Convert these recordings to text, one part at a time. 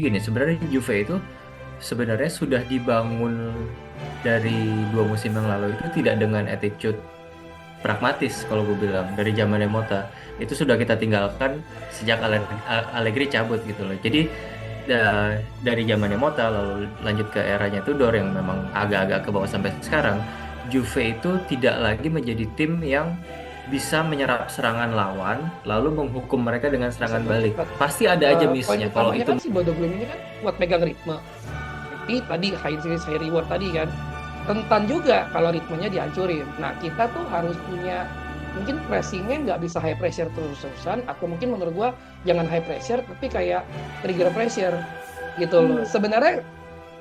gini, sebenarnya Juve itu sebenarnya sudah dibangun dari 2 musim yang lalu itu tidak dengan attitude pragmatis kalau gue bilang dari zamannya Mota itu sudah kita tinggalkan sejak Allegri cabut gitu loh. Jadi dari zamannya Mota lalu lanjut ke eranya Tudor yang memang agak-agak ke bawah sampai sekarang, Juve itu tidak lagi menjadi tim yang bisa menyerap serangan lawan lalu menghukum mereka dengan serangan balik. Pasti ada aja Poin missnya kalau utamanya itu. kan si Bodo Glimt ini kan buat megang ritme. Tapi tadi high risk high reward tadi kan rentan juga kalau ritmenya dihancurin. Nah kita tuh harus punya mungkin pressingnya nggak bisa high pressure terus-terusan atau mungkin menurut gua jangan high pressure tapi kayak trigger pressure gitu loh. Sebenarnya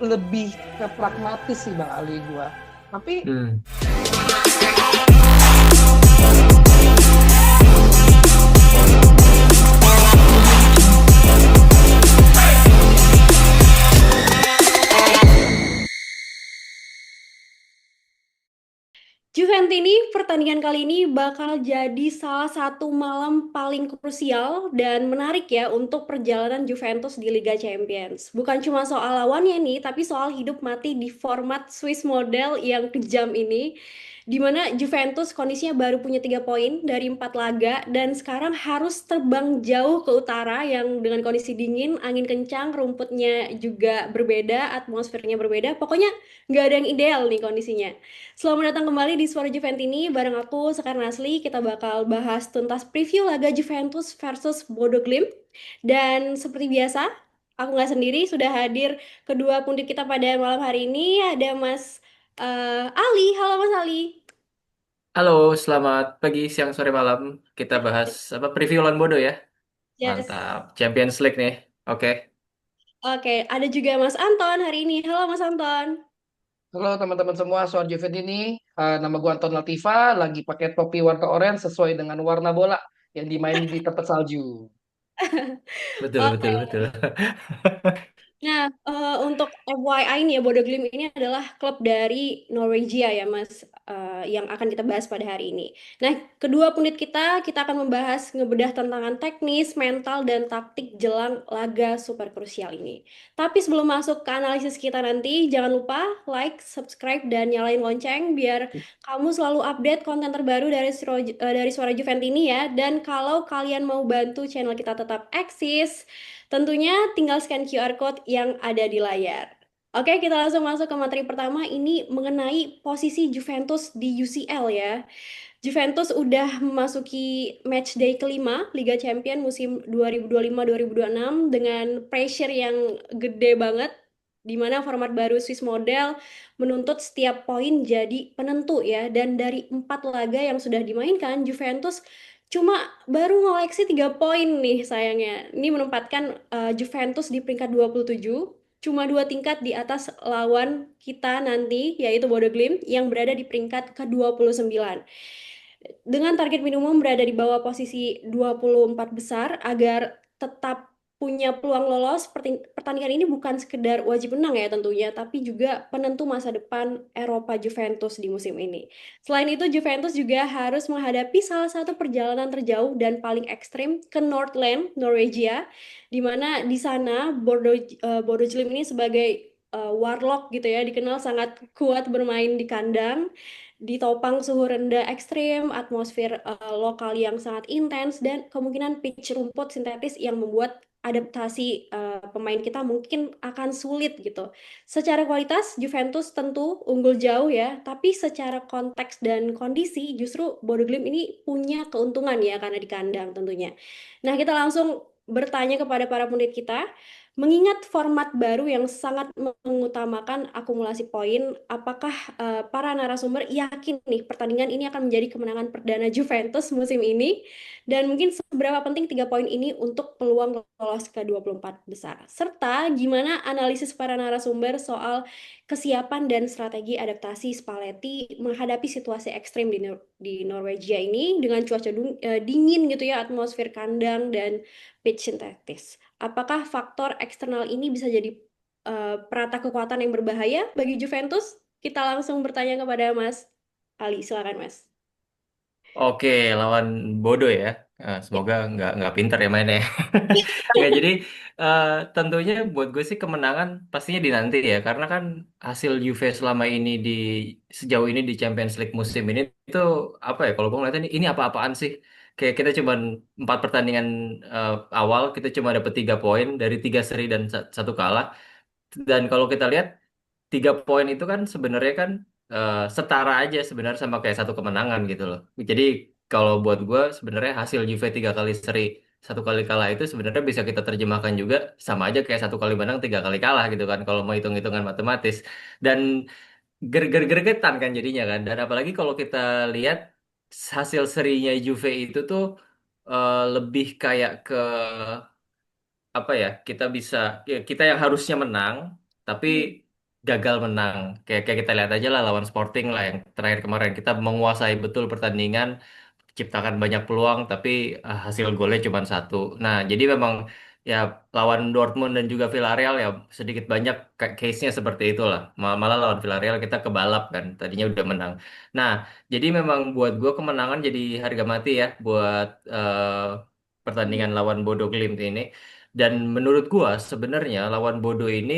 lebih ke pragmatis sih Bang Ali gua. Tapi Hmm. Juventini pertandingan kali ini bakal jadi salah satu malam paling krusial dan menarik ya untuk perjalanan Juventus di Liga Champions. Bukan cuma soal lawannya nih, tapi soal hidup mati di format Swiss model yang kejam ini. Di mana Juventus kondisinya baru punya 3 poin dari 4 laga dan sekarang harus terbang jauh ke utara yang dengan kondisi dingin, angin kencang, rumputnya juga berbeda, atmosfernya berbeda. Pokoknya nggak ada yang ideal nih kondisinya. Selamat datang kembali di Suara Juventini bareng aku Sekar Nasli. Kita bakal bahas tuntas preview laga Juventus versus Bodo Glimt. Dan seperti biasa, aku nggak sendiri, sudah hadir kedua pundit kita pada malam hari ini. Ada Mas Ali. Halo Mas Ali. Halo, selamat pagi, siang, sore, malam. Kita bahas apa preview lawan Bodo ya. Yes. Mantap, Champions League nih. Oke. Oke, ada juga Mas Anton hari ini. Halo Mas Anton. halo teman-teman semua, Soal Juvet ini. Nama gua Anton Latifa, lagi pakai topi warna oranye sesuai dengan warna bola yang dimainin di tempat salju. Betul, Oke. betul, betul. Nah, untuk FYI nih ya, Bodo Glimt ini adalah klub dari Norwegia ya, Mas, yang akan kita bahas pada hari ini. Nah, kedua pundit kita akan membahas ngebedah tantangan teknis, mental, dan taktik jelang laga super krusial ini. Tapi sebelum masuk ke analisis kita nanti, jangan lupa like, subscribe, dan nyalain lonceng biar kamu selalu update konten terbaru dari Suara Juventini ya. Dan kalau kalian mau bantu channel kita tetap eksis, tentunya tinggal scan QR code yang ada di layar. Oke, kita langsung masuk ke materi pertama. Ini mengenai posisi Juventus di UCL ya. Juventus udah memasuki match day kelima Liga Champions musim 2025-2026 dengan pressure yang gede banget di mana format baru Swiss model menuntut setiap poin jadi penentu ya, dan dari 4 laga yang sudah dimainkan Juventus cuma baru ngoleksi 3 poin nih sayangnya. Ini menempatkan Juventus di peringkat 27, cuma 2 tingkat di atas lawan kita nanti yaitu Bodo Glimt yang berada di peringkat ke-29 dengan target minimum berada di bawah posisi 24 besar agar tetap punya peluang lolos. Pertandingan ini bukan sekedar wajib menang ya tentunya, tapi juga penentu masa depan Eropa Juventus di musim ini. Selain itu, Juventus juga harus menghadapi salah satu perjalanan terjauh dan paling ekstrim ke Nordland, Norwegia, di mana di sana Bodo Glimt ini sebagai warlock gitu ya, dikenal sangat kuat bermain di kandang, ditopang suhu rendah ekstrim, atmosfer lokal yang sangat intens, dan kemungkinan pitch rumput sintetis yang membuat adaptasi pemain kita mungkin akan sulit gitu. Secara kualitas Juventus tentu unggul jauh ya, tapi secara konteks dan kondisi justru Bodo Glimt ini punya keuntungan ya karena di kandang tentunya. Nah, kita langsung bertanya kepada para pundit kita. Mengingat format baru yang sangat mengutamakan akumulasi poin, apakah para narasumber yakin nih pertandingan ini akan menjadi kemenangan perdana Juventus musim ini? Dan mungkin seberapa penting 3 poin ini untuk peluang lolos ke 24 besar? Serta gimana analisis para narasumber soal kesiapan dan strategi adaptasi Spalletti menghadapi situasi ekstrim di Norwegia ini dengan cuaca dingin gitu ya, atmosfer kandang dan pitch sintetis. Apakah faktor eksternal ini bisa jadi perata kekuatan yang berbahaya bagi Juventus? Kita langsung bertanya kepada Mas Ali, silakan Mas. Oke, lawan Bodo ya. Ya. Semoga nggak pinter ya mainnya. Nggak, jadi eh, tentunya buat gue sih kemenangan pastinya dinanti ya. Karena kan hasil Juve selama ini sejauh ini di Champions League musim ini itu apa ya? Kalau gue ngeliatnya ini apa-apaan sih? Kayak kita cuma 4 pertandingan awal kita cuma dapet 3 poin dari 3 seri dan satu kalah. Dan kalau kita lihat 3 poin itu kan sebenarnya kan setara aja sebenarnya sama kayak satu kemenangan gitu loh. Jadi kalau buat gue sebenarnya hasil Juve 3 kali seri satu kali kalah itu sebenarnya bisa kita terjemahkan juga sama aja kayak 1 kali menang 3 kali kalah gitu kan kalau mau hitung-hitungan matematis. Dan gergetan kan jadinya kan. Dan apalagi kalau kita lihat hasil serinya Juve itu tuh lebih kayak ke apa ya, kita bisa kita yang harusnya menang tapi Hmm. gagal menang, kayak kita lihat aja lah lawan Sporting lah yang terakhir kemarin kita menguasai betul pertandingan, ciptakan banyak peluang tapi hasil golnya cuma satu. Nah jadi memang ya lawan Dortmund dan juga Villarreal ya sedikit banyak case-nya seperti itulah. Malah lawan Villarreal kita kebalap kan tadinya udah menang. Nah jadi memang buat gue kemenangan jadi harga mati ya buat pertandingan lawan Bodo Glimt ini. Dan menurut gua sebenarnya lawan Bodo ini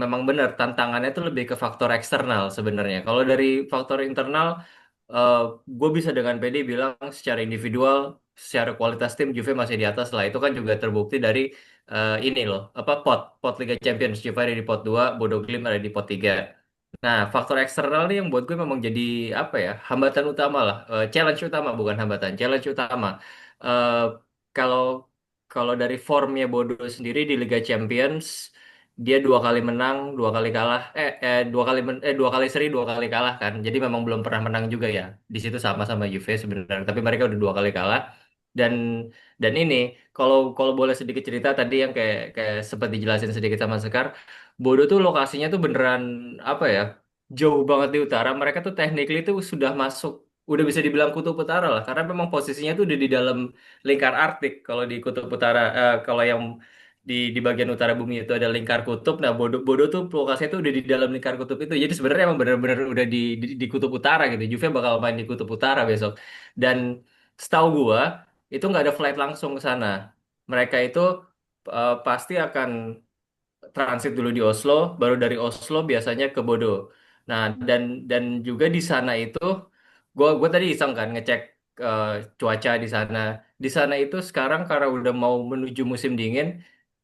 memang benar tantangannya itu lebih ke faktor eksternal sebenarnya. Kalau dari faktor internal, uh, gue bisa dengan pede bilang secara individual, secara kualitas tim Juve masih di atas lah. Itu kan juga terbukti dari ini loh, apa pot Liga Champions Juve ada di pot 2, Bodo Glimt ada di pot 3. Nah, faktor eksternal nih yang buat gue memang jadi apa ya, hambatan utama lah, challenge utama bukan hambatan, challenge utama. Eh, kalau kalau dari formnya Bodo sendiri di Liga Champions, dia 2 kali menang, 2 kali kalah, 2 kali seri, 2 kali kalah kan. Jadi memang belum pernah menang juga ya. Di situ sama-sama Juve sebenarnya, tapi mereka udah 2 kali kalah. Dan dan ini kalau kalau boleh sedikit cerita tadi yang kayak kayak sempat dijelasin sedikit sama Sekar, Bodo tuh lokasinya tuh beneran apa ya? Jauh banget di utara. Mereka tuh technically tuh sudah masuk, udah bisa dibilang kutub utara lah karena memang posisinya tuh udah di dalam lingkar Arktik. Kalau di kutub utara, kalau yang di bagian utara bumi itu ada lingkar kutub. Nah, Bodo Bodo tuh lokasinya tuh udah di dalam lingkar kutub itu. Jadi sebenarnya emang bener-bener udah di kutub utara gitu. Juve bakal main di kutub utara besok. Dan setahu gua itu nggak ada flight langsung ke sana. Mereka itu pasti akan transit dulu di Oslo, baru dari Oslo biasanya ke Bodo. Nah, dan juga di sana itu gue tadi iseng kan ngecek eh, cuaca di sana. Di sana itu sekarang karena udah mau menuju musim dingin,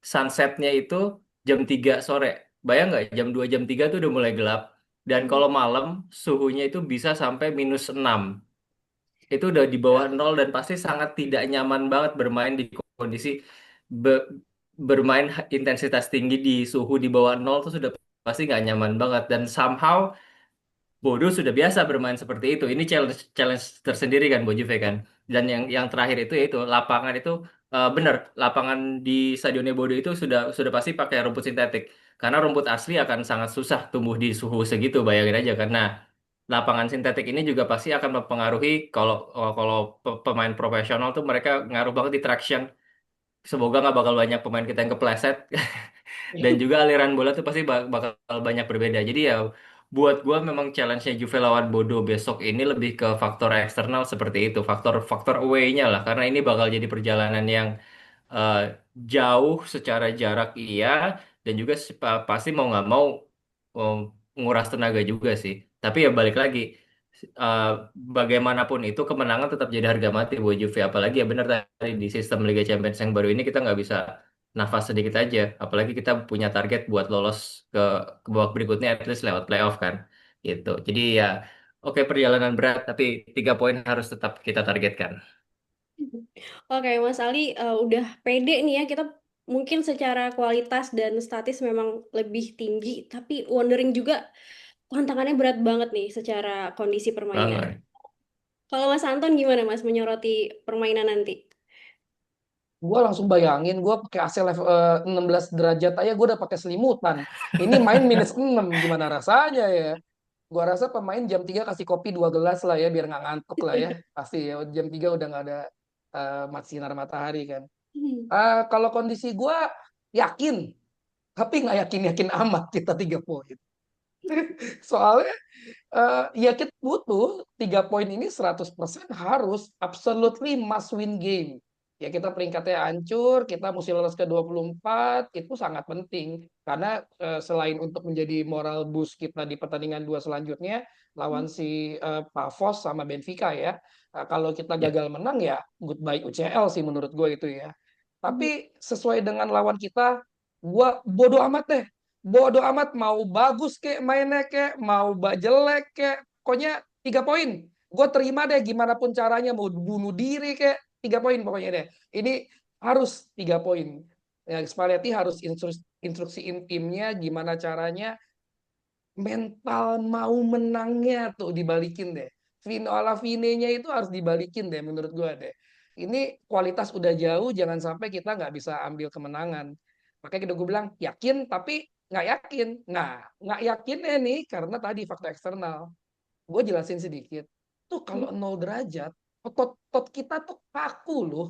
sunsetnya itu jam 3 sore. Bayang nggak jam 2 jam 3 tuh udah mulai gelap. Dan kalau malam suhunya itu bisa sampai -6. Itu udah di bawah nol dan pasti sangat tidak nyaman banget bermain di kondisi be- bermain intensitas tinggi di suhu di bawah nol tuh sudah pasti nggak nyaman banget. Dan somehow Bodo sudah biasa bermain seperti itu. Ini challenge challenge tersendiri kan buat Juve kan. Dan yang terakhir itu yaitu lapangan itu benar, lapangan di Stadionnya Bodo itu sudah pasti pakai rumput sintetik. Karena rumput asli akan sangat susah tumbuh di suhu segitu, bayangin aja kan. Nah, lapangan sintetik ini juga pasti akan mempengaruhi kalau kalau pemain profesional tuh mereka ngaruh banget di traction. Semoga nggak bakal banyak pemain kita yang kepleset. Dan juga aliran bola tuh pasti bakal banyak berbeda. Jadi ya buat gua memang challenge-nya Juve lawan Bodo besok ini lebih ke faktor eksternal seperti itu, faktor faktor away-nya lah, karena ini bakal jadi perjalanan yang eh, jauh secara jarak iya, dan juga pasti mau nggak mau um, nguras tenaga juga sih. Tapi ya balik lagi, eh, bagaimanapun itu kemenangan tetap jadi harga mati buat Juve. Apalagi ya benar tadi di sistem Liga Champions yang baru ini kita nggak bisa nafas sedikit aja. Apalagi kita punya target buat lolos ke babak berikutnya at least lewat playoff kan. Gitu. Jadi ya oke, perjalanan berat tapi 3 poin harus tetap kita targetkan. Oke, Mas Ali, udah pede nih ya, kita mungkin secara kualitas dan statis memang lebih tinggi, tapi wondering juga tantangannya berat banget nih secara kondisi permainan. Banget. Kalau Mas Anton gimana Mas menyoroti permainan nanti? Gue langsung bayangin gue pakai AC level 16 derajat aja gue udah pakai selimutan. Ini main -6 gimana rasanya ya? Gua rasa pemain jam 3 kasih kopi 2 gelas lah ya biar nggak ngantuk lah ya. Pasti ya jam 3 udah nggak ada sinar matahari kan. Hmm. Kalau kondisi gua yakin, tapi nggak yakin-yakin amat kita 3 poin. Soalnya Ya kita butuh 3 poin ini 100% harus absolutely must win game. Ya kita peringkatnya hancur, kita mesti lolos ke 24, itu sangat penting. Karena selain untuk menjadi moral boost kita di pertandingan dua selanjutnya, lawan si Pafos sama Benfica ya. Kalau kita Ya, gagal menang ya goodbye UCL sih menurut gue itu ya. Tapi sesuai dengan lawan kita, gue bodoh amat deh. Bodo amat mau bagus kek mainnya kek, mau jelek kek, pokoknya 3 poin. Gue terima deh gimana pun caranya, mau bunuh diri kek, 3 poin pokoknya deh. Ini harus 3 poin. Ya, Spalletti harus instruksiin timnya gimana caranya mental mau menangnya tuh dibalikin deh. Vinola Vine-nya itu harus dibalikin deh menurut gue deh. Ini kualitas udah jauh, jangan sampai kita nggak bisa ambil kemenangan. Makanya gue bilang yakin tapi nggak yakin. Nah, nggak yakinnya nih karena tadi faktor eksternal. Gue jelasin sedikit. Tuh kalau 0 derajat, otot kita tuh kaku loh.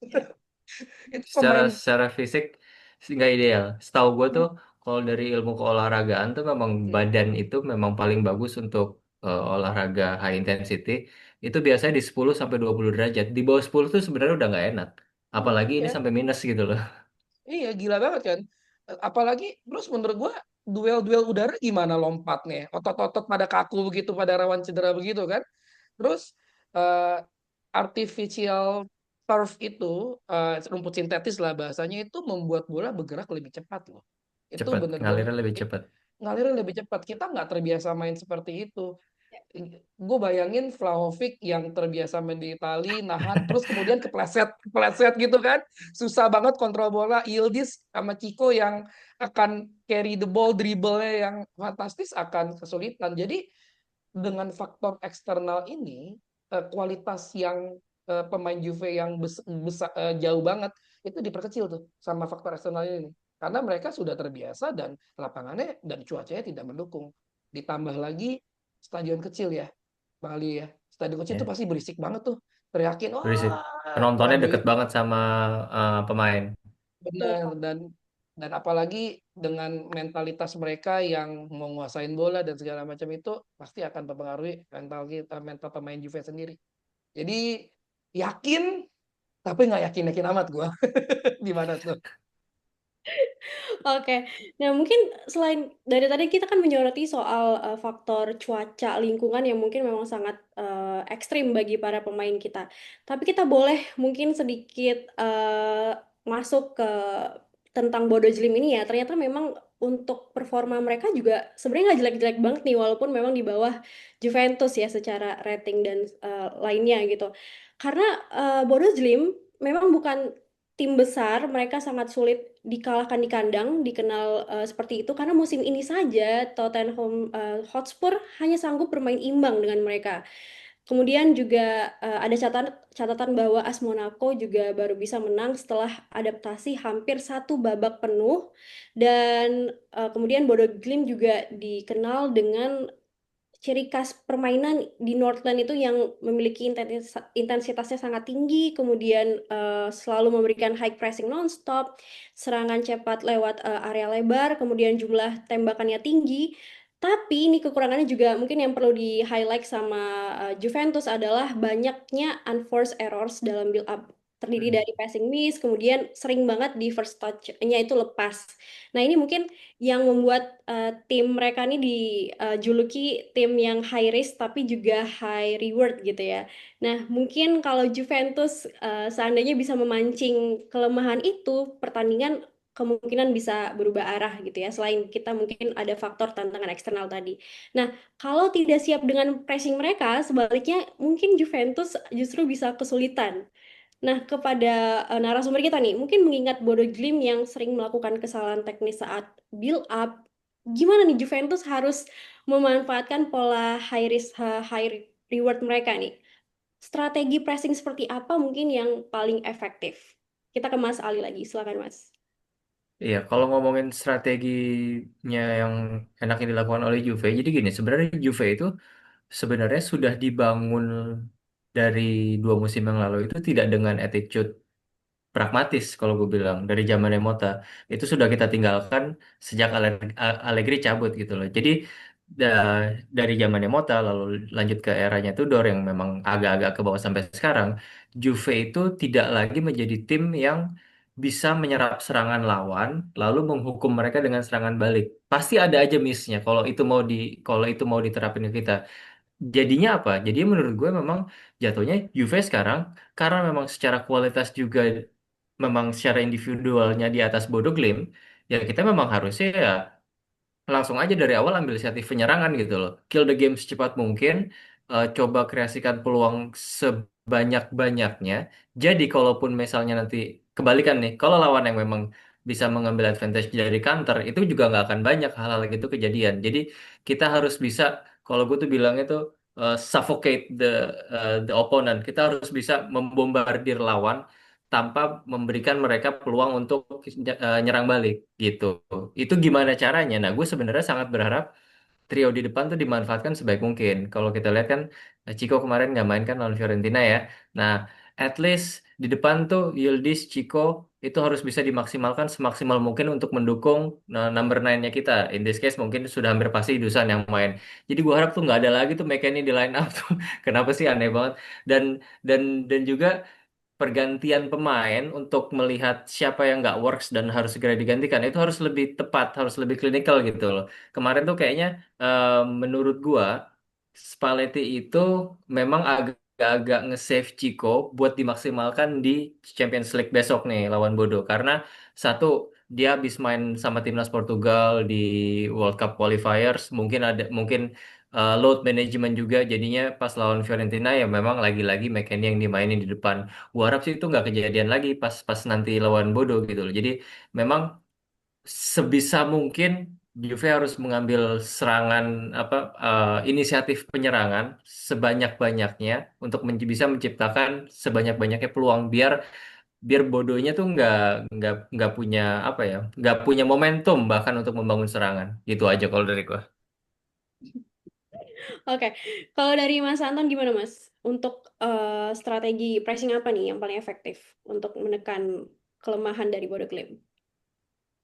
Itu secara pemain. secara fisik sih nggak ideal. Setahu gue tuh kalau dari ilmu keolahragaan tuh memang badan itu memang paling bagus untuk olahraga high intensity. Itu biasanya di 10 sampai 20 derajat. Di bawah 10 tuh sebenarnya udah nggak enak. Apalagi ini Iya. sampai minus gitu loh. Iya, gila banget kan. Apalagi terus menurut gua duel-duel udara gimana lompatnya? Otot-otot pada kaku begitu, pada rawan cedera begitu kan. Terus eh, artificial turf itu rumput sintetis lah bahasanya itu membuat bola bergerak lebih cepat loh. Itu Cepat, bener-bener ngalirnya lebih cepat. ngalir lebih cepat. Kita nggak terbiasa main seperti itu. Gue bayangin Vlahovic yang terbiasa main di Itali, nahan, terus kemudian kepleset, kepleset gitu kan. Susah banget kontrol bola. Yildiz sama Chico yang akan carry the ball, dribble-nya yang fantastis akan kesulitan. Jadi dengan faktor eksternal ini, kualitas yang pemain Juve yang jauh banget, itu diperkecil tuh sama faktor eksternal ini. Karena mereka sudah terbiasa dan lapangannya dan cuacanya tidak mendukung. Ditambah lagi stadion kecil ya, Bang Ali ya. Stadion kecil itu Ya, pasti berisik banget tuh. Teriakin, berisik. wah, Penontonnya waduh deket itu banget sama pemain. benar. Dan apalagi dengan mentalitas mereka yang menguasain bola dan segala macam itu pasti akan mempengaruhi mental kita, mental pemain Juve sendiri. Jadi yakin tapi nggak yakin-yakin amat gua. Gimana tuh? Oke. Nah, mungkin selain dari tadi kita kan menyoroti soal faktor cuaca lingkungan yang mungkin memang sangat ekstrim bagi para pemain kita. Tapi kita boleh mungkin sedikit masuk ke tentang Bodo Glimt ini ya. Ternyata memang untuk performa mereka juga sebenarnya nggak jelek-jelek banget nih, walaupun memang di bawah Juventus ya secara rating dan lainnya gitu. Karena Bodo Glimt memang bukan tim besar, mereka sangat sulit dikalahkan di kandang, dikenal seperti itu karena musim ini saja Tottenham Hotspur hanya sanggup bermain imbang dengan mereka. Kemudian juga ada catatan bahwa AS Monaco juga baru bisa menang setelah adaptasi hampir satu babak penuh dan kemudian Bodo Glimt juga dikenal dengan ciri khas permainan di Northland itu yang memiliki intensitasnya sangat tinggi, kemudian selalu memberikan high pressing nonstop, serangan cepat lewat area lebar, kemudian jumlah tembakannya tinggi. Tapi ini kekurangannya juga mungkin yang perlu di-highlight sama Juventus adalah banyaknya unforced errors dalam build up. Terdiri Hmm. dari passing miss, kemudian sering banget di first touch-nya itu lepas. Nah, ini mungkin yang membuat tim mereka ini dijuluki tim yang high risk tapi juga high reward gitu ya. Nah, mungkin kalau Juventus seandainya bisa memancing kelemahan itu, pertandingan kemungkinan bisa berubah arah gitu ya. Selain kita mungkin ada faktor tantangan eksternal tadi. Nah, kalau tidak siap dengan pressing mereka, sebaliknya mungkin Juventus justru bisa kesulitan. Nah, kepada narasumber kita nih, mungkin mengingat Bodo Glimt yang sering melakukan kesalahan teknis saat build up, gimana nih Juventus harus memanfaatkan pola high risk high reward mereka nih? Strategi pressing seperti apa mungkin yang paling efektif? Kita ke Mas Ali lagi, silakan Mas. Iya, kalau ngomongin strateginya yang enaknya dilakukan oleh Juve, jadi gini, sebenarnya Juve itu sebenarnya sudah dibangun dari 2 musim yang lalu itu tidak dengan attitude pragmatis kalau gue bilang dari zaman Mota itu sudah kita tinggalkan sejak Allegri cabut gitu loh. Jadi dari zamannya Mota lalu lanjut ke eranya Tudor yang memang agak-agak ke bawah sampai sekarang, Juve itu tidak lagi menjadi tim yang bisa menyerap serangan lawan lalu menghukum mereka dengan serangan balik. Pasti ada aja missnya kalau itu mau diterapin ke kita. Jadinya apa? Jadi menurut gue memang jatuhnya Juve sekarang karena memang secara kualitas juga memang secara individualnya di atas Bodo Glimt, ya kita memang harusnya ya langsung aja dari awal ambil inisiatif penyerangan gitu loh. Kill the game secepat mungkin, coba kreasikan peluang sebanyak-banyaknya. Jadi kalaupun misalnya nanti kebalikan nih, kalau lawan yang memang bisa mengambil advantage dari counter, itu juga nggak akan banyak hal-hal gitu kejadian. Jadi kita harus bisa, kalau gue tuh bilang itu suffocate the opponent. Kita harus bisa membombardir lawan tanpa memberikan mereka peluang untuk nyerang balik gitu. Itu gimana caranya? Nah, gue sebenarnya sangat berharap trio di depan tuh dimanfaatkan sebaik mungkin. Kalau kita lihat kan Chico kemarin nggak main kan lawan Fiorentina ya. Nah, at least di depan tuh Yildiz, Chico itu harus bisa dimaksimalkan semaksimal mungkin untuk mendukung number 9-nya kita. In this case mungkin sudah hampir pasti Dusan yang main. Jadi gue harap tuh nggak ada lagi tuh McKennie di line up tuh. Kenapa sih aneh banget? Dan dan dan juga pergantian pemain untuk melihat siapa yang nggak works dan harus segera digantikan itu harus lebih tepat, harus lebih klinikal gitu loh. Kemarin tuh kayaknya menurut gua Spalletti itu memang agak-agak nge-save Chico buat dimaksimalkan di Champions League besok nih lawan Bodo karena satu dia habis main sama timnas Portugal di World Cup qualifiers, mungkin load management juga jadinya pas lawan Fiorentina ya memang lagi-lagi McKennie yang dimainin di depan. Gua harap sih itu nggak kejadian lagi pas pas nanti lawan Bodo gitu loh. Jadi memang sebisa mungkin Juve harus mengambil serangan apa inisiatif penyerangan sebanyak-banyaknya untuk bisa menciptakan sebanyak-banyaknya peluang biar biar Bodonya tuh nggak punya apa ya nggak punya momentum bahkan untuk membangun serangan. Gitu aja kalau dari gua. Oke, kalau dari Mas Anton gimana Mas? Untuk strategi pricing apa nih yang paling efektif untuk menekan kelemahan dari Bodo Glimt?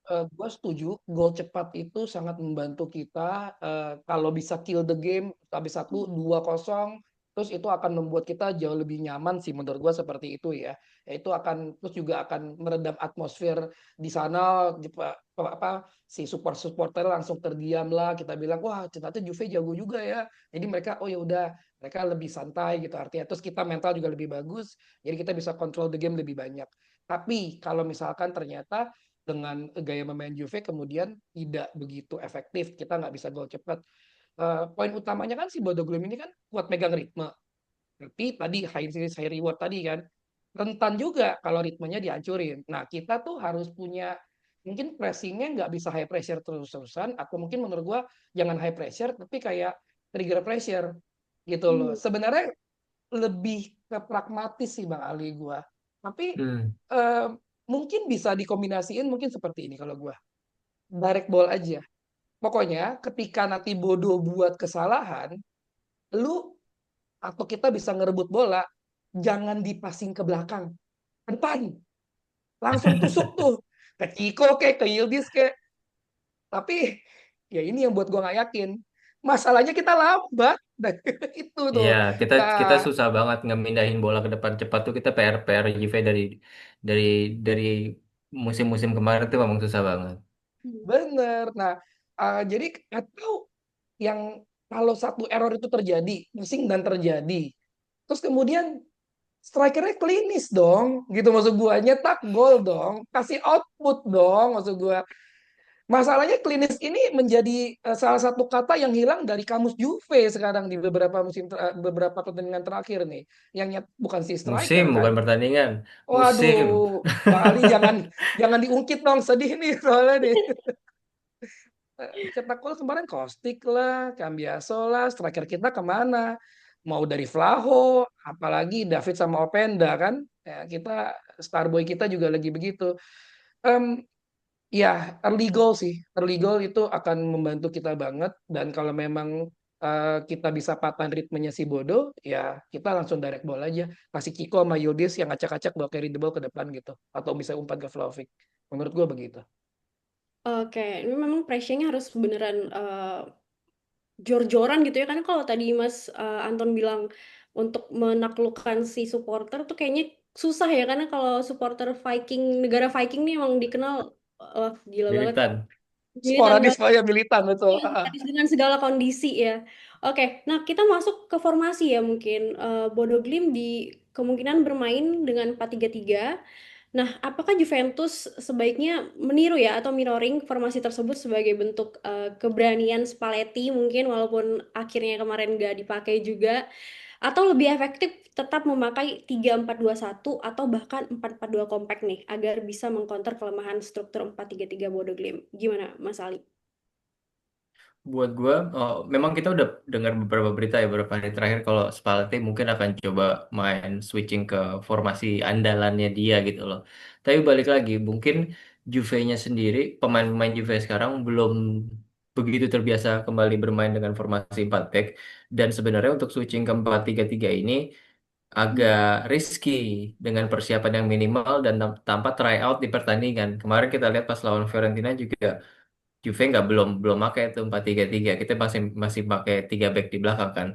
Gue setuju, gol cepat itu sangat membantu kita, kalau bisa kill the game, habis 1-2-0, terus itu akan membuat kita jauh lebih nyaman sih menurut gue seperti itu ya. Itu akan terus juga akan meredam atmosfer di sana, si supporter langsung terdiam lah, kita bilang, "Wah ternyata Juve jago juga ya." Jadi mereka, "Oh ya udah," mereka lebih santai gitu artinya, terus kita mental juga lebih bagus, jadi kita bisa control the game lebih banyak. Tapi kalau misalkan ternyata dengan gaya memain Juve kemudian tidak begitu efektif, kita nggak bisa gol cepat. Poin utamanya kan si Bodo Glimt ini kan kuat megang ritme, tapi tadi high risk high reward tadi kan, rentan juga kalau ritmenya dihancurin. Nah kita tuh harus punya mungkin pressingnya nggak bisa high pressure terus-terusan, atau mungkin menurut gua jangan high pressure tapi kayak trigger pressure gitu loh. Hmm. Sebenarnya lebih ke pragmatis sih Bang Ali gua. Tapi Hmm. eh, mungkin bisa dikombinasiin mungkin seperti ini kalau gua. Direct ball aja. Pokoknya ketika nanti Bodo buat kesalahan, lu atau kita bisa ngerebut bola, jangan dipasing ke belakang. Ke depan. Langsung tusuk tuh. Ke Ciko kayak ke Yildiz kayak. Tapi ya ini yang buat gua nggak yakin. Masalahnya kita lambat. Dan itu tuh. Iya, kita Nah, susah banget ngemindahin bola ke depan cepat tuh kita PR Juve dari dari musim-musim kemarin tuh memang susah banget. bener. Nah, jadi atau yang kalau satu error itu terjadi, pusing dan terjadi. Terus kemudian strikernya klinis dong, gitu maksud gua, nyetak gol dong, kasih output dong maksud gua. Masalahnya klinis ini menjadi salah satu kata yang hilang dari kamus Juve sekarang di beberapa pertandingan terakhir nih. Bukan si Musim striker kan. bukan pertandingan, musim. Waduh, Bang Ali jangan jangan diungkit dong, sedih nih soalnya nih. Cetak gol kemarin Kostik lah, Cambiaso lah, striker kita kemana? Mau dari Vlaho, apalagi David sama Openda kan? Ya, kita Starboy kita juga lagi begitu. Em, ya early goal sih, early goal itu akan membantu kita banget. Dan kalau memang kita bisa patahin ritmenya si Bodo, ya kita langsung direct ball aja. Kasih Kiko sama Yildiz yang acak-acak bawa carry the ball ke depan gitu, atau bisa umpan ke Vlahovic. Menurut gua begitu. Oke, ini memang pressure-nya harus beneran jor-joran gitu ya, karena kalau tadi Mas Anton bilang untuk menaklukkan si supporter tuh kayaknya susah ya, karena kalau supporter Viking, negara Viking nih emang dikenal gila banget, Militan. militan Sporadis banget. lah ya militan betul. Iya, harus dengan segala kondisi ya. Oke, nah kita masuk ke formasi ya mungkin. Bodo Glimt di kemungkinan bermain dengan 4-3-3. Nah, apakah Juventus sebaiknya meniru ya atau mirroring formasi tersebut sebagai bentuk keberanian Spalletti mungkin walaupun akhirnya kemarin nggak dipakai juga, atau lebih efektif tetap memakai 3-4-2-1 atau bahkan 4-4-2 compact nih agar bisa mengcounter kelemahan struktur 4-3-3 Bodo Glimt. Gimana Mas Ali? Buat gue, memang kita udah dengar beberapa berita ya beberapa hari terakhir kalau Spalletti mungkin akan coba main switching ke formasi andalannya dia gitu loh. Tapi balik lagi, mungkin Juve-nya sendiri, pemain-pemain Juve sekarang belum begitu terbiasa kembali bermain dengan formasi 4 back. Dan sebenarnya untuk switching ke 4-3-3 ini agak risky dengan persiapan yang minimal dan tanpa try out di pertandingan. Kemarin kita lihat pas lawan Fiorentina juga Juve nggak belum pakai itu 4-3-3. Kita masih masih pakai 3 back di belakang kan.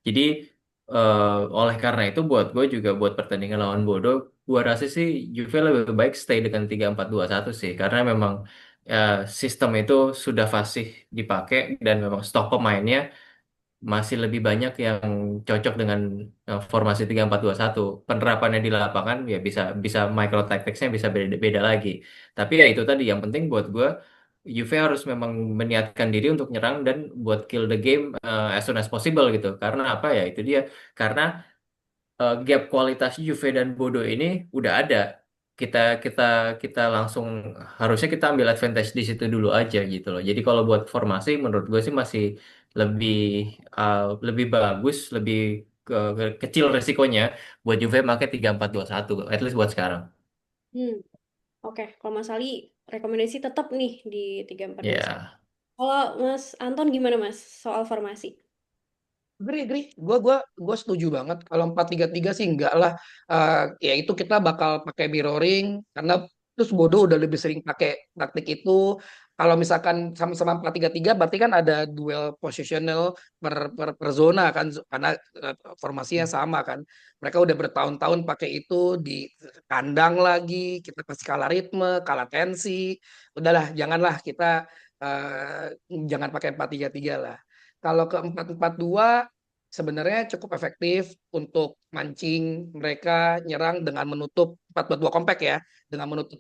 Jadi eh, oleh karena itu buat gue juga buat pertandingan lawan Bodo, gue rasa sih Juve lebih baik stay dengan 3-4-2-1 sih karena memang sistem itu sudah fasih dipakai dan memang stok pemainnya masih lebih banyak yang cocok dengan formasi 3-4-2-1. Penerapannya di lapangan ya bisa bisa micro tacticsnya bisa beda, beda lagi. Tapi ya itu tadi yang penting buat gue Juve harus memang meniatkan diri untuk nyerang dan buat kill the game as soon as possible gitu. Karena apa ya itu dia. Karena gap kualitas Juve dan Bodo ini udah ada. Kita kita kita langsung harusnya kita ambil advantage di situ dulu aja gitu loh. Jadi kalau buat formasi menurut gue sih masih lebih uh, lebih bagus, lebih kecil resikonya buat Juve pakai 3-4-2-1 at least buat sekarang. Hmm, oke. Kalau Mas Ali rekomendasi tetap nih di 3-4-2-1. Ya. Kalau Mas Anton gimana Mas soal formasi? Agree. Gua setuju banget. Kalau 4-3-3 sih enggak lah. Ya itu kita bakal pakai mirroring karena terus Bodo udah lebih sering pakai taktik itu. Kalau misalkan sama-sama 4-3-3 berarti kan ada duel positional per zona kan karena formasinya sama kan. Mereka udah bertahun-tahun pakai itu di kandang lagi, kita pasti kalah ritme, kalah tensi. Udahlah, janganlah kita eh, jangan pakai 4-3-3 lah. Kalau ke 4-4-2 sebenarnya cukup efektif untuk mancing mereka nyerang dengan menutup 4-4-2 kompak ya, dengan menutup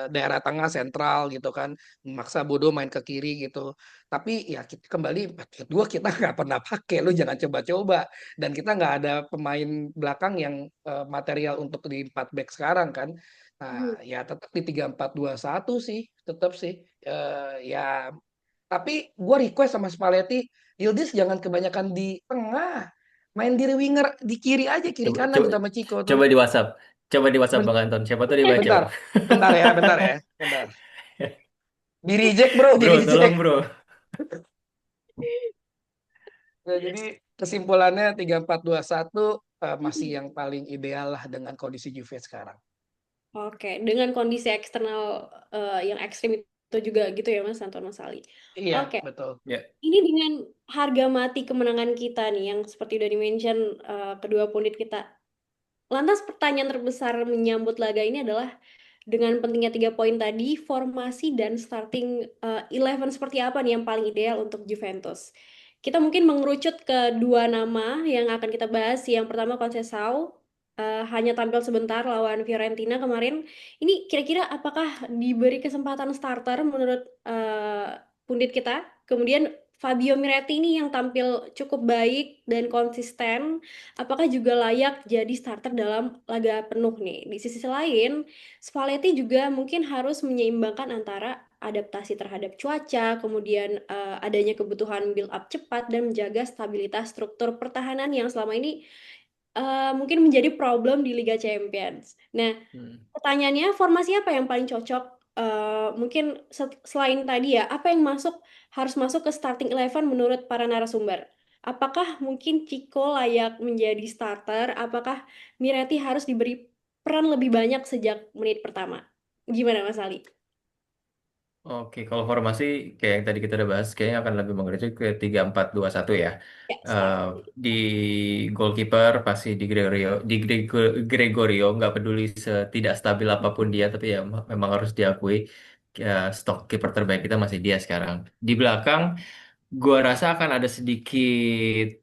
daerah tengah sentral gitu kan, memaksa Bodo main ke kiri gitu. Tapi ya kita kembali 4-4-2 kita nggak pernah pakai, lu jangan coba-coba. Dan kita nggak ada pemain belakang yang material untuk di 4 back sekarang kan. Hmm. Nah, ya tetap di 3-4-2-1 sih, tetap sih. Ya tapi gue request sama Spalletti, Yildiz jangan kebanyakan di tengah. Main di winger di kiri aja, kiri Coba kanan coba sama Chico tuh. coba di WhatsApp. Coba di WhatsApp Ben- Bang Anton. Siapa tuh dia baca, bentar, Bang. bentar ya. Di reject bro, di Bro, reject. tolong, Bro. Nah, jadi kesimpulannya 3-4-2-1 masih yang paling ideal lah dengan kondisi Juve sekarang. Oke, dengan kondisi eksternal yang ekstrim itu juga gitu ya Mas Anton Mas Ali. Iya, Oke, betul. Ya. ini dengan harga mati kemenangan kita nih yang seperti udah di-mention kedua pundit kita. Lantas pertanyaan terbesar menyambut laga ini adalah dengan pentingnya 3 poin tadi, formasi dan starting 11 seperti apa nih yang paling ideal untuk Juventus? Kita mungkin mengerucut ke dua nama yang akan kita bahas. Yang pertama Conceição, hanya tampil sebentar lawan Fiorentina kemarin. Ini kira-kira apakah diberi kesempatan starter menurut pundit kita? Kemudian Fabio Miretti ini yang tampil cukup baik dan konsisten, apakah juga layak jadi starter dalam laga penuh nih? Di sisi lain, Spalletti juga mungkin harus menyeimbangkan antara adaptasi terhadap cuaca, kemudian adanya kebutuhan build up cepat dan menjaga stabilitas struktur pertahanan yang selama ini mungkin menjadi problem di Liga Champions. Nah, Hmm. pertanyaannya formasi apa yang paling cocok? Mungkin selain tadi ya, apa yang harus masuk ke starting eleven menurut para narasumber? Apakah mungkin Chico layak menjadi starter? Apakah Miretti harus diberi peran lebih banyak sejak menit pertama? Gimana Mas Ali? Oke, kalau formasi kayak yang tadi kita udah bahas, kayaknya akan lebih mengerucut ke 3-4-2-1 ya. Ya, Eh, sepakat. di goalkeeper pasti di Gregorio nggak peduli tidak stabil apapun dia, tapi ya memang harus diakui ya, stok kiper terbaik kita masih dia sekarang. Di belakang, gua rasa akan ada sedikit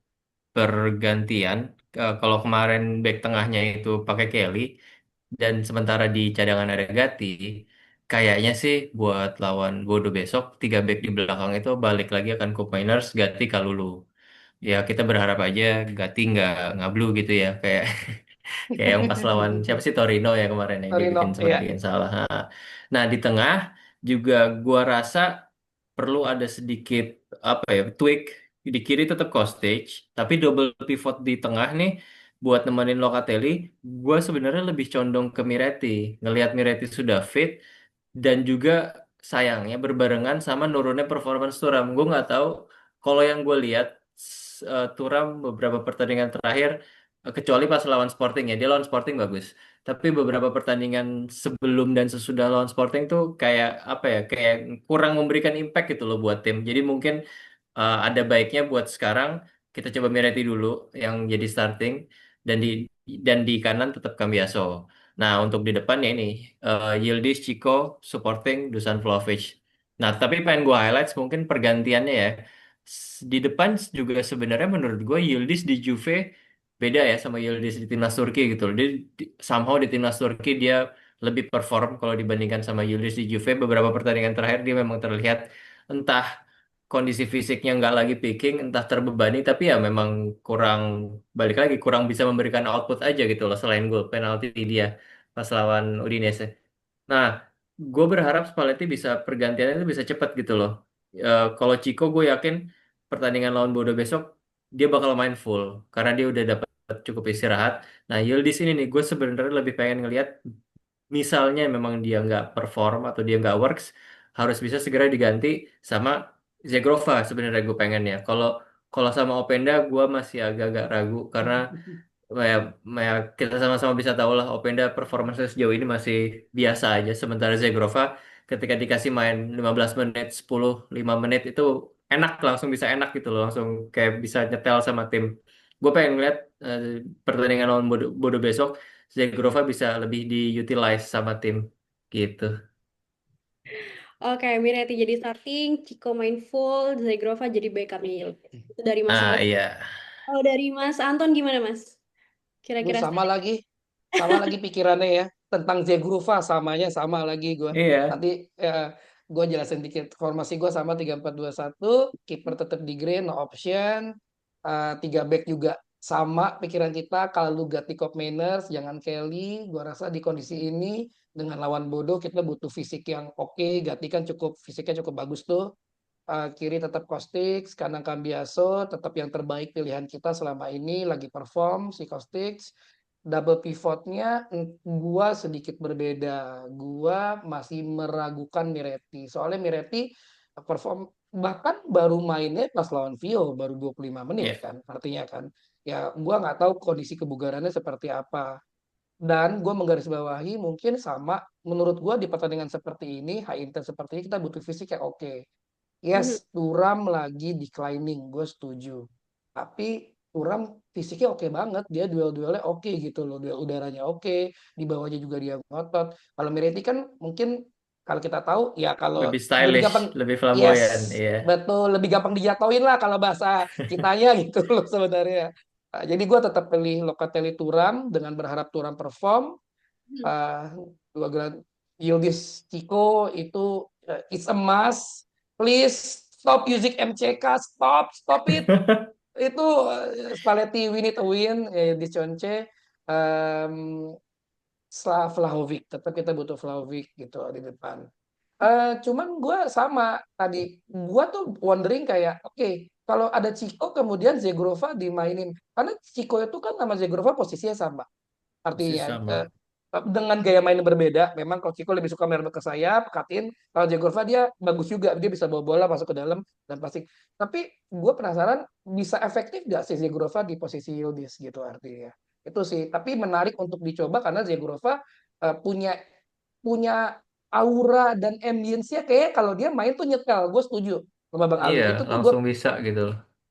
pergantian. Kalau kemarin back tengahnya itu pakai Kelly dan sementara di cadangan ada Gatti, kayaknya sih buat lawan Bodo besok 3 back di belakang itu balik lagi akan Cup Miners, Gatti, Kalulu. Ya kita berharap aja Gatti nggak ngablu gitu ya, kayak kayak yang pas lawan siapa sih, Torino ya kemarin yang dia bikin Torino, sempat ya. bikin salah. Nah di tengah juga gua rasa perlu ada sedikit apa ya, tweak. Di kiri tetap Kostic, tapi double pivot di tengah nih buat nemenin Locatelli. Gua sebenarnya lebih condong ke Miretti. Ngelihat Miretti sudah fit dan juga sayangnya berbarengan sama nurunnya performance Thuram. Gue nggak tahu kalau yang gue lihat Thuram beberapa pertandingan terakhir, kecuali pas lawan Sporting ya, dia lawan Sporting bagus. Tapi beberapa pertandingan sebelum dan sesudah lawan Sporting tuh kayak apa ya, kayak kurang memberikan impact gitu loh buat tim. Jadi mungkin ada baiknya buat sekarang kita coba Miretti dulu yang jadi starting, dan di kanan tetap Cambiaso. Nah, untuk di depan ya ini Yildiz, Chico, supporting Dusan Vlahovic. Nah, tapi pengen gue highlights mungkin pergantiannya ya. Di depan juga sebenarnya menurut gue Yildiz di Juve beda ya sama Yildiz di timnas Turki gitu loh. Dia somehow di timnas Turki dia lebih perform kalau dibandingkan sama Yildiz di Juve. Beberapa pertandingan terakhir dia memang terlihat entah kondisi fisiknya nggak lagi peaking, entah terbebani, tapi ya memang kurang, balik lagi kurang bisa memberikan output aja gitu loh selain gol penalti dia pas lawan Udinese. Nah, gue berharap Spalletti bisa pergantiannya itu bisa cepat gitu loh. Kalau Chico gue yakin pertandingan lawan Bodo besok dia bakal main full karena dia udah dapat cukup istirahat. Nah, Yildiz ini nih gue sebenarnya lebih pengen ngelihat, misalnya memang dia nggak perform atau dia nggak works, harus bisa segera diganti sama Zegrova sebenarnya gue pengen ya. Kalau kalau sama Openda gue masih agak-agak ragu karena ya, ya, kita sama-sama bisa tahu lah Openda performanya sejauh ini masih biasa aja. Sementara Zegrova ketika dikasih main 15 menit, 10-5 menit itu enak, langsung bisa enak gitu loh. Langsung kayak bisa nyetel sama tim. Gue pengen ngeliat pertandingan lawan Bodo besok, Zegrova bisa lebih diutilize sama tim gitu. Oke, Miretti jadi starting, Chico main full, Zagrova jadi backupnya Yildiz. Itu dari Mas Ah Alif. iya, Kalau dari Mas Anton gimana, Mas? Duh, Kira-kira sama lagi pikirannya ya tentang Zegruva, samanya sama lagi gue. iya. Nanti gue jelasin dikit. Formasi gue sama 3-4-2-1, kiper tetap di green, no option. 3 back juga sama pikiran kita. Kalau lu ganti Cop Mainers, jangan Kelly. Gue rasa di kondisi ini dengan lawan Bodo kita butuh fisik yang oke. Ganti kan cukup fisiknya cukup bagus tuh. Kiri tetap Kostic, kanan Cambiaso, tetap yang terbaik pilihan kita selama ini lagi perform si Kostic. Double pivotnya gua sedikit berbeda. Gua masih meragukan Miretti. Soalnya Miretti perform bahkan baru mainnya pas lawan Vio baru 25 menit Iya. kan. Artinya kan ya gua nggak tahu kondisi kebugarannya seperti apa. Dan gue menggarisbawahi mungkin sama menurut gue di pertandingan seperti ini, high intense seperti ini kita butuh fisik yang oke. Mhm. Yes, Turam lagi declining, gue setuju. Tapi Turam fisiknya oke banget, dia duel-duelnya oke gitu loh, duel udaranya oke, di bawahnya juga dia ngotot. Kalau Miretti kan mungkin kalau kita tahu ya kalau Lebih lebih stylish, gampang, lebih flamboyan, yes, iya. betul, lebih gampang dijatuhin lah kalau bahasa kitanya gitu loh sebenarnya. Jadi gue tetap pilih Locatelli Turam dengan berharap Turam perform. Mhm. uh, Dua gelar Yildiz Ciko itu it's a must. Please stop using MCK, stop it. Itu Spalletti we need a win, Yildiz Conce. um, Vlahovic, tetap kita butuh Vlahovic gitu di depan. Cuman gue sama tadi, gue tuh wondering kayak, oke, kalau ada Ciko kemudian Zegrova dimainin, karena Ciko itu kan sama Zegrova posisinya sama. Masih Artinya sama. dengan gaya main yang berbeda, memang kalau Ciko lebih suka main ke sayap, katin. Kalau Jagorva dia bagus juga, dia bisa bawa bola masuk ke dalam dan pasti. Tapi gue penasaran bisa efektif gak sih Jagorva di posisi Yildiz gitu artinya. Itu sih. Tapi menarik untuk dicoba karena Jagorva punya punya aura dan ambience-nya kayak kalau dia main tuh nyetel. Gue setuju sama Bang Ali. Iya, Itu tuh gue langsung bisa gitu.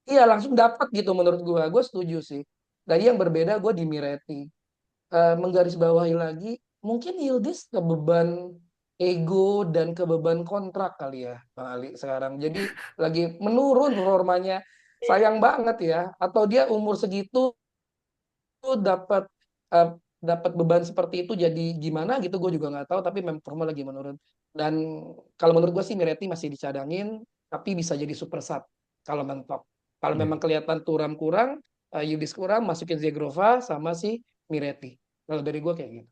iya langsung dapat gitu menurut gue. Gue setuju sih. Dari yang berbeda gue di Miretti. Menggarisbawahi lagi, mungkin Yildiz ke beban ego dan ke beban kontrak kali ya, Bang Ali sekarang. Jadi lagi menurun performanya. Sayang banget ya. Atau dia umur segitu dapat eh, dapat beban seperti itu jadi gimana gitu gue juga nggak tahu tapi memang performa lagi menurun dan kalau menurut gue sih Miretti masih dicadangin tapi bisa jadi super sub kalau mentok kalau Hmm. memang kelihatan Turam kurang Yildiz kurang masukin Zegrova sama si Miretti kalau dari gue kayak gitu.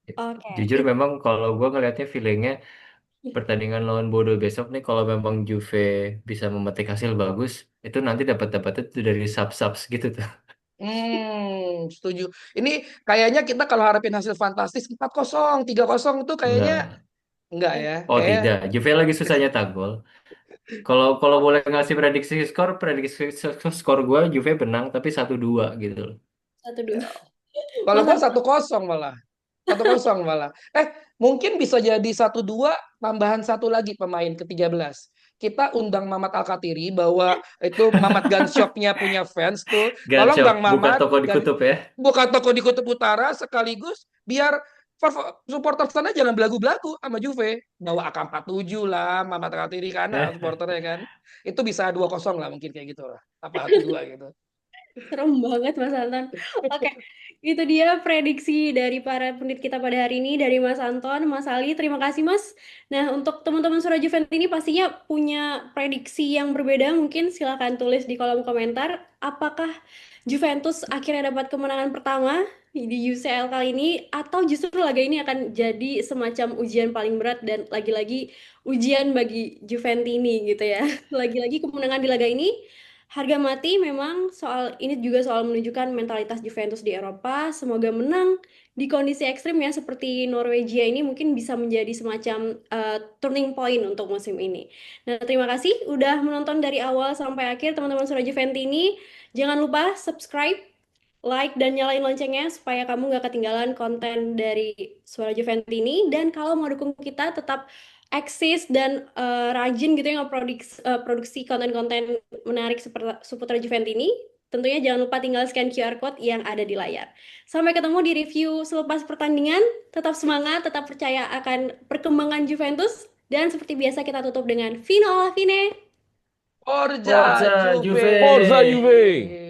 Oke, Jujur memang kalau gue ngelihatnya feelingnya pertandingan lawan Bodo besok nih kalau memang Juve bisa memetik hasil bagus itu nanti dapat itu dari sub-subs gitu tuh. Setuju. Ini kayaknya kita kalau harapin hasil fantastis 4-0, 3-0 itu kayaknya Enggak. enggak ya. Oh Kayak tidak, Juve lagi susah nyetak gol. Kalau kalau boleh ngasih prediksi skor gue Juve menang tapi 1-2 gitu loh. 1-2. kalau Mas gue Anton, 1-0 malah. 1-0 malah. Mungkin bisa jadi 1-2 tambahan satu lagi pemain ke-13. Kita undang Mamat Alkatiri bahwa itu Mamat Gunshop-nya punya fans tuh. Tolong Gunshop, Bang buka Mamat toko di kutub ya. buka toko di Kutub Utara sekaligus biar supporter sana jangan belagu-belagu sama Juve. Bawa AK-47 lah Mamat Alkatiri kan supporternya kan. Itu bisa 2-0 lah mungkin kayak gitu lah. Apa 1-2 gitu. serem banget Mas Anton. Oke, itu dia prediksi dari para peneliti kita pada hari ini dari Mas Anton, Mas Ali. Terima kasih Mas. Nah, untuk teman-teman Suara Juventus ini pastinya punya prediksi yang berbeda. Mungkin silakan tulis di kolom komentar. Apakah Juventus akhirnya dapat kemenangan pertama di UCL kali ini, atau justru laga ini akan jadi semacam ujian paling berat dan lagi-lagi ujian bagi Juventini gitu ya. Lagi-lagi kemenangan di laga ini harga mati. Memang soal ini juga soal menunjukkan mentalitas Juventus di Eropa. Semoga menang di kondisi ekstrim ya seperti Norwegia ini mungkin bisa menjadi semacam turning point untuk musim ini. Nah, terima kasih udah menonton dari awal sampai akhir teman-teman Suara Juventus ini. Jangan lupa subscribe, like, dan nyalain loncengnya supaya kamu gak ketinggalan konten dari Suara Juventus ini. Dan kalau mau dukung kita tetap eksis dan rajin gitu ya ngeproduksi produksi konten-konten menarik seputar Juventus ini. Tentunya jangan lupa tinggal scan QR code yang ada di layar. Sampai ketemu di review selepas pertandingan. Tetap semangat, tetap percaya akan perkembangan Juventus. Dan seperti biasa kita tutup dengan Fino alla fine. Forza Forza Juve. Forza Juve. Juve!